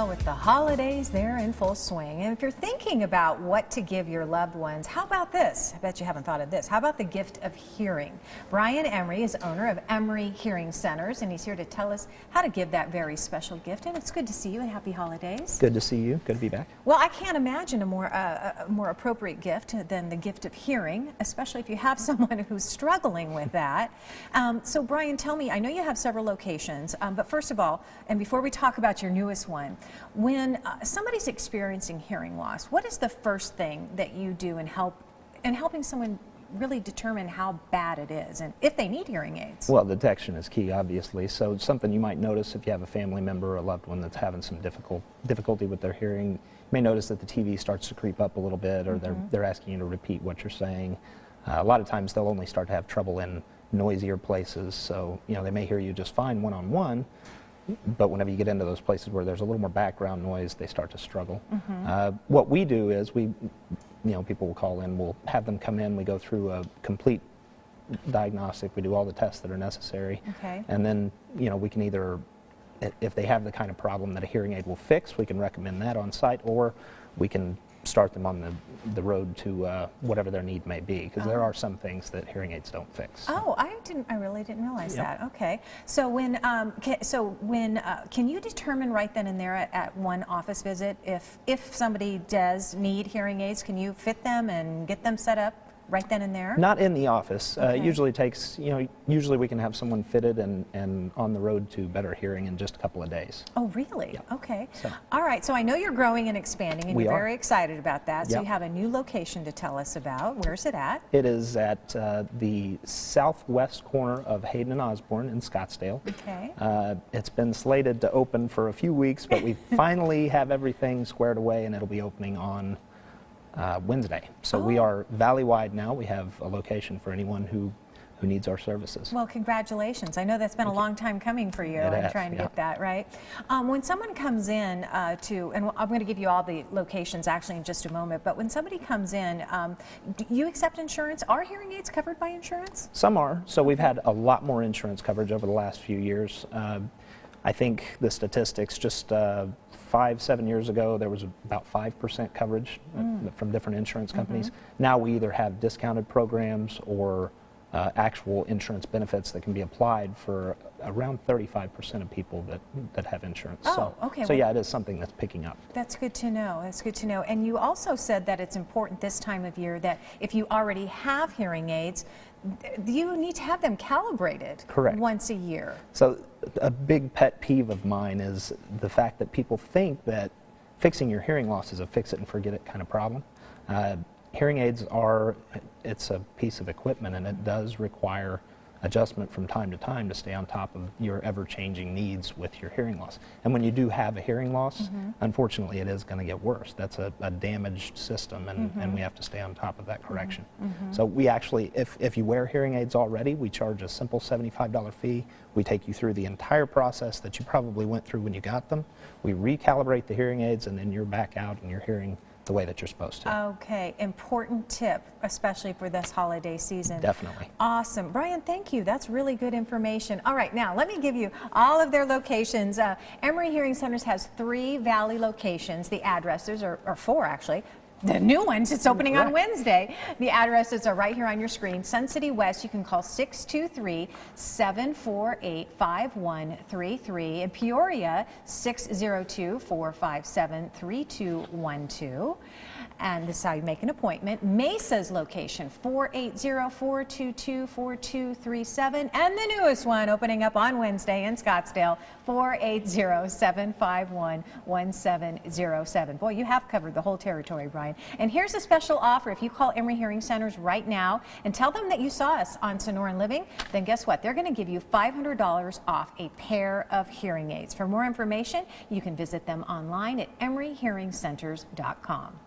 with the holidays, they're in full swing. And if you're thinking about what to give your loved ones, how about this? I bet you haven't thought of this. How about the gift of hearing? Brian Emery is owner of Emery Hearing Centers, and he's here to tell us how to give that very special gift. And it's good to see you, and happy holidays. Good to see you. Good to be back. Well, I can't imagine a more appropriate gift than the gift of hearing, especially if you have someone who's struggling with that. So Brian, tell me, I know you have several locations, but first of all, and before we talk about your newest one, when somebody's experiencing hearing loss, what is the first thing that you do in helping someone really determine how bad it is and if they need hearing aids? Well, detection is key, obviously. So it's something you might notice if you have a family member or a loved one that's having some difficulty with their hearing. You may notice that the TV starts to creep up a little bit, or they're asking you to repeat what you're saying. A lot of times they'll only start to have trouble in noisier places, so they may hear you just fine one-on-one, but whenever you get into those places where there's a little more background noise, they start to struggle. What we do is people will call in, we'll have them come in, we go through a complete diagnostic, we do all the tests that are necessary, and then we can either, if they have the kind of problem that a hearing aid will fix, we can recommend that on site, or we can start them on the road to whatever their need may be, because there are some things that hearing aids don't fix. Oh, I really didn't realize that. Okay, so can you determine right then and there at one office visit if somebody does need hearing aids? Can you fit them and get them set up right then and there? Not in the office. It usually takes, usually we can have someone fitted and on the road to better hearing in just a couple of days. Oh, really? Yep. Okay. So. All right, so I know you're growing and expanding, and you're very excited about that. So Yep. you have a new location to tell us about. Where's it at? It is at the southwest corner of Hayden and Osborne in Scottsdale. Okay. It's been slated to open for a few weeks, but we finally have everything squared away, and it'll be opening on Wednesday. So we are valley-wide now. We have a location for anyone who needs our services. Well, congratulations. I know that's been a long time coming for you and trying to get that right. When someone comes in and I'm going to give you all the locations actually in just a moment, but when somebody comes in, do you accept insurance? Are hearing aids covered by insurance? Some are. So we've had a lot more insurance coverage over the last few years. I think the statistics just 5-7 years ago, there was about 5% coverage from different insurance companies. Now we either have discounted programs or actual insurance benefits that can be applied for around 35% of people that have insurance. Oh, okay. So yeah, it is something that's picking up. That's good to know. That's good to know. And you also said that it's important this time of year that if you already have hearing aids, you need to have them calibrated. Correct. Once a year. So a big pet peeve of mine is the fact that people think that fixing your hearing loss is a fix it and forget it kind of problem. Hearing aids it's a piece of equipment, and it does require adjustment from time to time to stay on top of your ever-changing needs with your hearing loss. And when you do have a hearing loss, unfortunately it is going to get worse. That's a damaged system, and we have to stay on top of that correction. So we actually, if you wear hearing aids already, we charge a simple $75 fee. We take you through the entire process that you probably went through when you got them. We recalibrate the hearing aids, and then you're back out and you're hearing the way that you're supposed to. Okay, important tip, especially for this holiday season. Definitely. Awesome. Brian, thank you. That's really good information. All right, now let me give you all of their locations. Emery Hearing Centers has 3 Valley locations. The addresses are 4 actually. The new ones, it's opening on Wednesday. The addresses are right here on your screen. Sun City West, you can call 623-748-5133. In Peoria, 602-457-3212. And this is how you make an appointment. Mesa's location, 480-422-4237. And the newest one opening up on Wednesday in Scottsdale, 480-751-1707. Boy, you have covered the whole territory, Brian. And here's a special offer. If you call Emery Hearing Centers right now and tell them that you saw us on Sonoran Living, then guess what? They're going to give you $500 off a pair of hearing aids. For more information, you can visit them online at emeryhearingcenters.com.